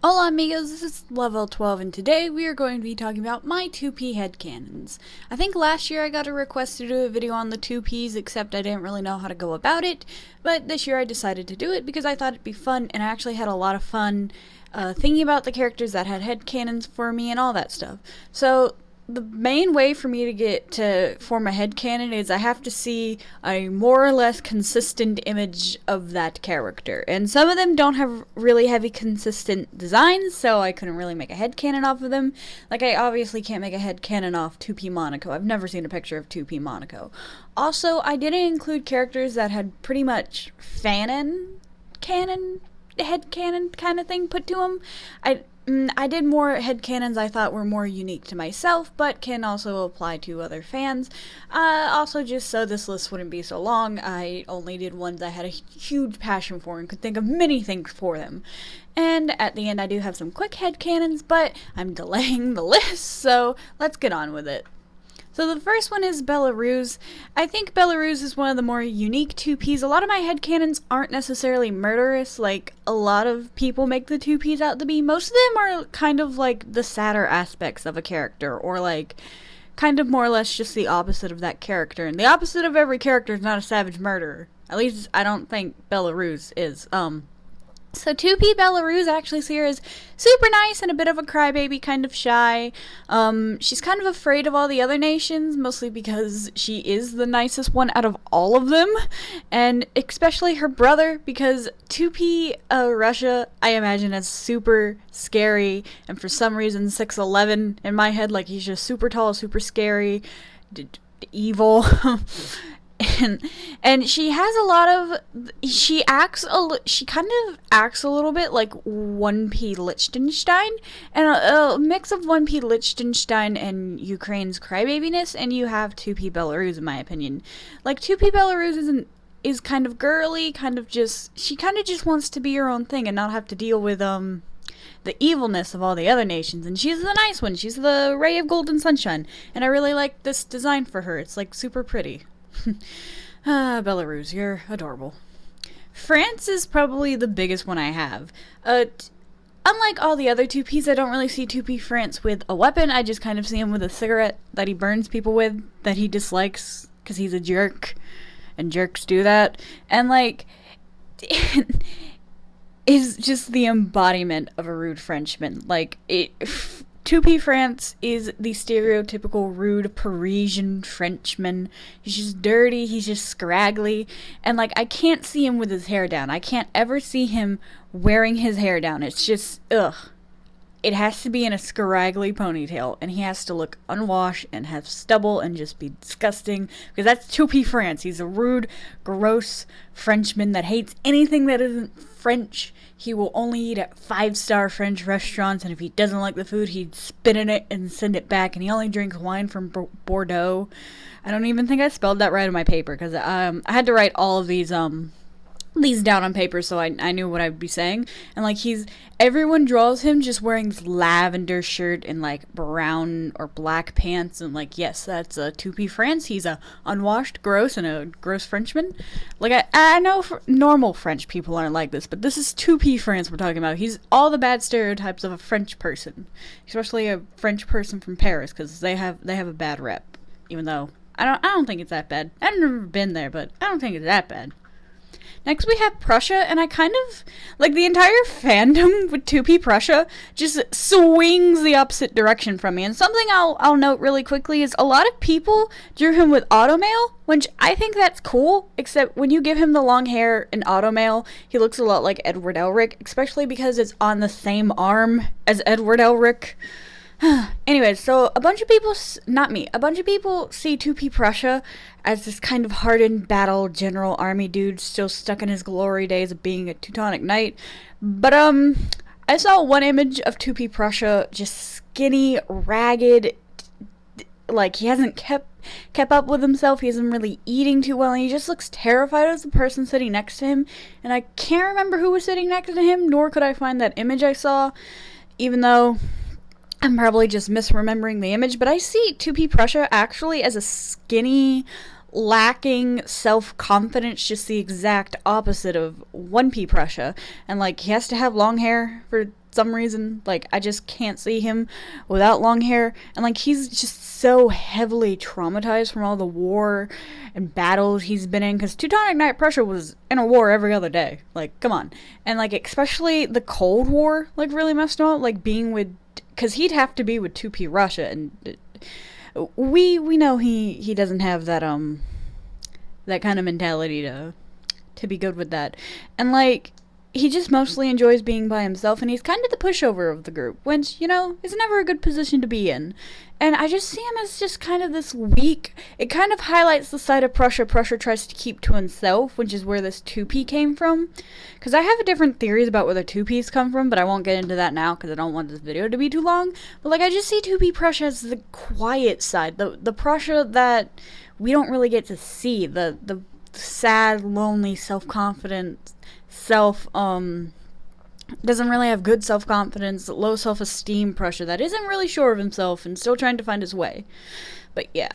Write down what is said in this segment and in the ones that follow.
Hola amigos, this is Level 12 and today we are going to be talking about my 2P headcanons. I think last year I got a request to do a video on the 2Ps, except I didn't really know how to go about it, but this year I decided to do it because I thought it'd be fun, and I actually had a lot of fun thinking about the characters that had headcanons for me and all that stuff. So the main way for me to get to form a headcanon is I have to see a more or less consistent image of that character. And some of them don't have really heavy consistent designs, so I couldn't really make a headcanon off of them. Like, I obviously can't make a headcanon off 2P Monaco. I've never seen a picture of 2P Monaco. Also, I didn't include characters that had pretty much canon, headcanon kind of thing put to them. I did more headcanons I thought were more unique to myself, but can also apply to other fans. Also, just so this list wouldn't be so long, I only did ones I had a huge passion for and could think of many things for them. And at the end, I do have some quick headcanons, but I'm delaying the list, so let's get on with it. So the first one is Belarus. I think Belarus is one of the more unique 2Ps. A lot of my headcanons aren't necessarily murderous like a lot of people make the 2Ps out to be. Most of them are kind of like the sadder aspects of a character, or like kind of more or less just the opposite of that character. And the opposite of every character is not a savage murderer. At least I don't think Belarus is. So 2P Belarus actually see her as super nice and a bit of a crybaby, kind of shy. She's kind of afraid of all the other nations, mostly because she is the nicest one out of all of them, and especially her brother, because 2P Russia, I imagine, is super scary, and for some reason 6'11" in my head, like he's just super tall, super scary, evil. And she has a lot of, she kind of acts a little bit like 1P Liechtenstein, and a mix of 1P Liechtenstein and Ukraine's crybabiness, and you have 2P Belarus, in my opinion. Like, 2P Belarus is kind of girly, she kind of just wants to be her own thing and not have to deal with, the evilness of all the other nations, and she's the nice one, she's the ray of golden sunshine, and I really like this design for her. It's like super pretty. Belarus, you're adorable. France is probably the biggest one I have. Unlike all the other 2Ps, I don't really see 2P France with a weapon. I just kind of see him with a cigarette that he burns people with, that he dislikes because he's a jerk, and jerks do that. And like, is just the embodiment of a rude Frenchman. Like, 2P France is the stereotypical rude Parisian Frenchman. He's just dirty, he's just scraggly, and like, I can't see him with his hair down. I can't ever see him wearing his hair down. It's just, ugh. It has to be in a scraggly ponytail, and he has to look unwashed and have stubble and just be disgusting, because that's 2P France. He's a rude, gross Frenchman that hates anything that isn't French. He will only eat at 5-star French restaurants, and if he doesn't like the food, he'd spit in it and send it back, and he only drinks wine from Bordeaux. I don't even think I spelled that right on my paper, because I had to write all of these down on paper, so I knew what I'd be saying. And like, everyone draws him just wearing this lavender shirt and like brown or black pants, and like, yes, that's a 2P France. He's a unwashed, gross, and a gross Frenchman. Like, I know normal French people aren't like this, but this is 2P France we're talking about. He's all the bad stereotypes of a French person, especially a French person from Paris, because they have a bad rep. Even though I don't think it's that bad. I've never been there, but I don't think it's that bad. Next we have Prussia, and I kind of, like, the entire fandom with 2P Prussia just swings the opposite direction from me. And something I'll note really quickly is a lot of people drew him with automail, which I think that's cool, except when you give him the long hair in automail, he looks a lot like Edward Elric, especially because it's on the same arm as Edward Elric. Anyways, so a bunch of people see 2P Prussia as this kind of hardened battle general army dude still stuck in his glory days of being a Teutonic knight. But I saw one image of 2P Prussia just skinny, ragged, like he hasn't kept up with himself, he isn't really eating too well, and he just looks terrified as the person sitting next to him. And I can't remember who was sitting next to him, nor could I find that image I saw, even though I'm probably just misremembering the image, but I see 2P Prussia actually as a skinny, lacking self-confidence, just the exact opposite of 1P Prussia. And like, he has to have long hair for some reason. Like, I just can't see him without long hair. And, like, he's just so heavily traumatized from all the war and battles he's been in. Because Teutonic Knight Prussia was in a war every other day. Like, come on. And, like, especially the Cold War, like, really messed him up. Like, being with... Because he'd have to be with 2P Russia. And we know he doesn't have that, that kind of mentality to be good with that. And, like... He just mostly enjoys being by himself, and he's kind of the pushover of the group, which, you know, is never a good position to be in. And I just see him as just kind of this weak... It kind of highlights the side of Prussia tries to keep to himself, which is where this 2P came from. Because I have different theories about where the 2Ps come from, but I won't get into that now, because I don't want this video to be too long. But, like, I just see 2P Prussia as the quiet side, the Prussia that we don't really get to see, the sad, lonely, self-confident... doesn't really have good self-confidence, low self-esteem Prussia that isn't really sure of himself and still trying to find his way. But yeah.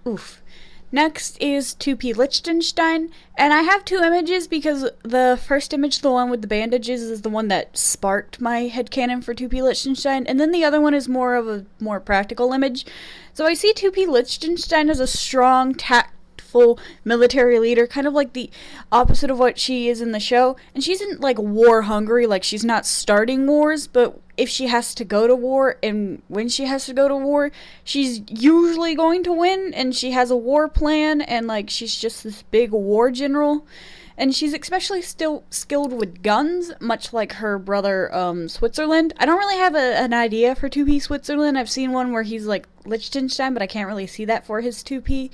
Oof. Next is 2P Liechtenstein, and I have two images because the first image, the one with the bandages, is the one that sparked my headcanon for 2P Liechtenstein, and then the other one is more of a more practical image. So I see 2P Liechtenstein as a strong, tactful military leader, kind of like the opposite of what she is in the show. And she isn't like war hungry, like she's not starting wars, but if she has to go to war, and when she has to go to war, she's usually going to win, and she has a war plan, and like she's just this big war general. And she's especially still skilled with guns, much like her brother, Switzerland. I don't really have an idea for 2P Switzerland. I've seen one where he's like Liechtenstein, but I can't really see that for his 2P.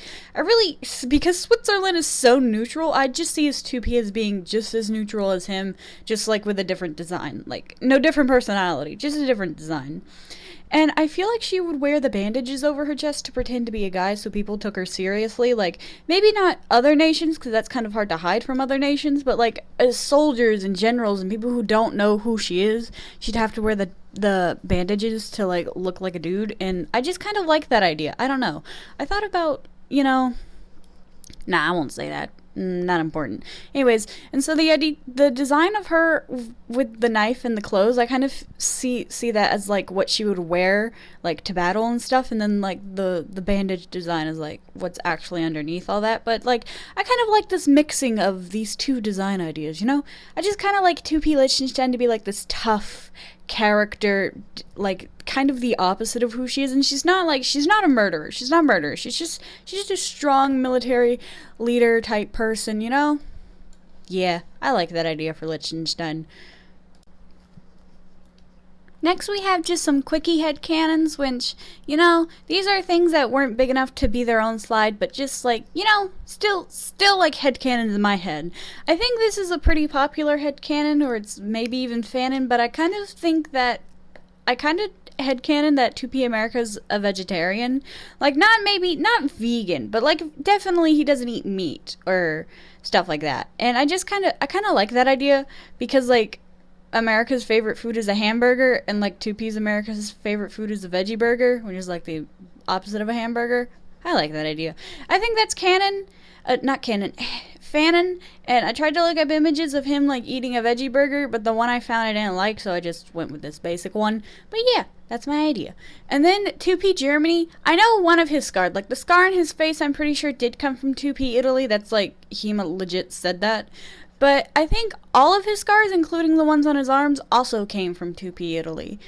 Because Switzerland is so neutral, I just see his 2P as being just as neutral as him, just like with a different design. Like, no different personality, just a different design. And I feel like she would wear the bandages over her chest to pretend to be a guy so people took her seriously. Like, maybe not other nations, because that's kind of hard to hide from other nations, but like, as soldiers and generals and people who don't know who she is, she'd have to wear the bandages to like look like a dude. And I just kind of like that idea. I don't know. I thought about, you know... Nah, I won't say that. Not important. Anyways, and so the design of her with the knife and the clothes, I kind of see that as like what she would wear like to battle and stuff, and then like the bandage design is like what's actually underneath all that. But like I kind of like this mixing of these two design ideas, you know? I just kind of like 2P Liechtenstein to be like this tough character, like kind of the opposite of who she is. And she's not a murderer. She's not a murderer. She's just a strong military leader type person, you know? Yeah, I like that idea for Liechtenstein. Next we have just some quickie headcanons, which, you know, these are things that weren't big enough to be their own slide, but just like, you know, still like headcanons in my head. I think this is a pretty popular headcanon, or it's maybe even fanon, but I kind of headcanon that 2P America's a vegetarian. Like, not vegan, but like definitely he doesn't eat meat or stuff like that. And I kind of like that idea, because like America's favorite food is a hamburger, and like 2P's America's favorite food is a veggie burger, which is like the opposite of a hamburger. I like that idea. I think that's canon. Not canon. Fanon. And I tried to look up images of him like eating a veggie burger, but the one I found I didn't like, so I just went with this basic one. But yeah, that's my idea. And then 2P Germany, I know one of his scars, like the scar on his face, I'm pretty sure did come from 2P Italy. That's like, he legit said that. But I think all of his scars, including the ones on his arms, also came from 2P Italy.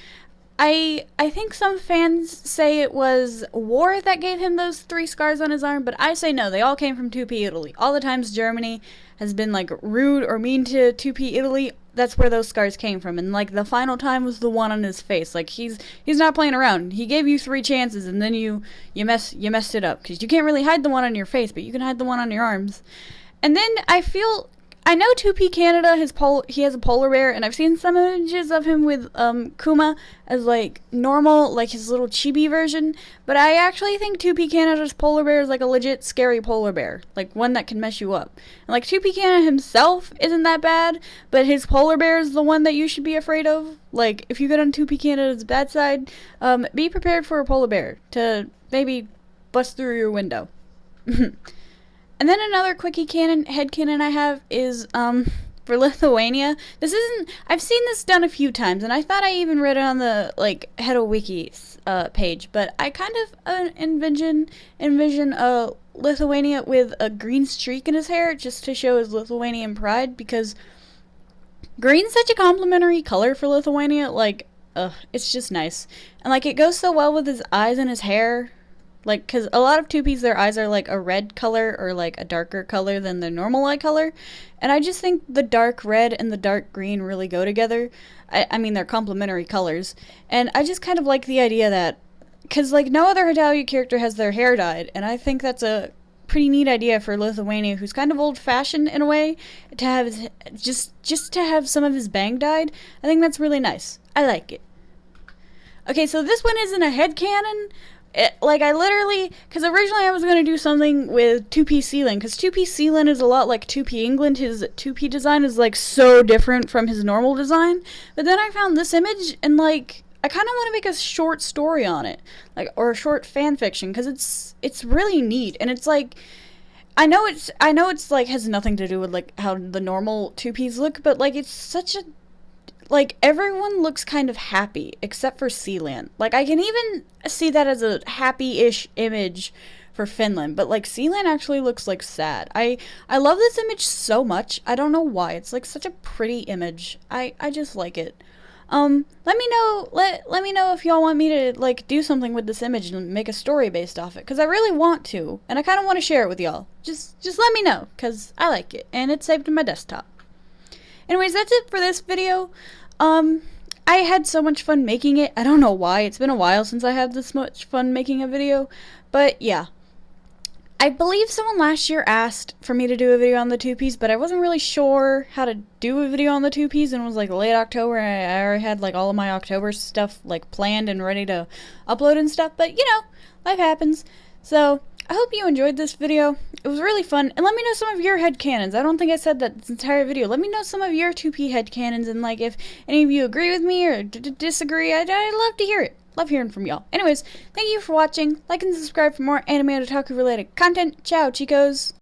I think some fans say it was war that gave him those 3 scars on his arm, but I say no, they all came from 2P Italy. All the times Germany has been like rude or mean to 2P Italy, that's where those scars came from. And like the final time was the one on his face. Like he's not playing around. He gave you 3 chances and then you messed it up, because you can't really hide the one on your face, but you can hide the one on your arms. And then I know 2P Canada, he has a polar bear, and I've seen some images of him with Kuma as like normal, like his little chibi version, but I actually think 2P Canada's polar bear is like a legit scary polar bear, like one that can mess you up. And like 2P Canada himself isn't that bad, but his polar bear is the one that you should be afraid of. Like if you get on 2P Canada's bad side, be prepared for a polar bear to maybe bust through your window. And then another quickie headcanon I have is for Lithuania, this isn't, I've seen this done a few times, and I thought I even read it on the, like, Hedo Wiki page, but I kind of envision Lithuania with a green streak in his hair, just to show his Lithuanian pride, because green's such a complimentary color for Lithuania, like, it's just nice. And, like, it goes so well with his eyes and his hair. Like, because a lot of 2Ps, their eyes are, like, a red color or, like, a darker color than their normal eye color. And I just think the dark red and the dark green really go together. I mean, they're complementary colors. And I just kind of like the idea that, because, like, no other Hidalgo character has their hair dyed. And I think that's a pretty neat idea for Lithuania, who's kind of old-fashioned in a way, to have just to have some of his bang dyed. I think that's really nice. I like it. Okay, so this one isn't a headcanon. Like, I literally, because originally I was going to do something with 2P Sealand, because 2P Sealand is a lot like 2P England. His 2P design is, like, so different from his normal design. But then I found this image, and, like, I kind of want to make a short story on it, like, or a short fan fiction, because it's really neat, and it's, like, I know it's, like, has nothing to do with, like, how the normal 2Ps look, but, like, it's such a, like, everyone looks kind of happy, except for Sealand. Like, I can even see that as a happy-ish image for Finland, but, like, Sealand actually looks, like, sad. I love this image so much. I don't know why. It's, like, such a pretty image. I just like it. Let me know, let me know if y'all want me to, like, do something with this image and make a story based off it, because I really want to, and I kind of want to share it with y'all. Just let me know, because I like it, and it's saved in my desktop. Anyways, that's it for this video. I had so much fun making it. I don't know why. It's been a while since I had this much fun making a video. But yeah. I believe someone last year asked for me to do a video on the 2Ps, but I wasn't really sure how to do a video on the 2Ps, and it was like late October, and I already had like all of my October stuff like planned and ready to upload and stuff, but you know, life happens. So, I hope you enjoyed this video. It was really fun, and let me know some of your headcanons. I don't think I said that this entire video. Let me know some of your 2P headcanons, and like if any of you agree with me or disagree, I'd love to hear it. Love hearing from y'all. Anyways, thank you for watching. Like and subscribe for more anime and otaku related content. Ciao, chicos!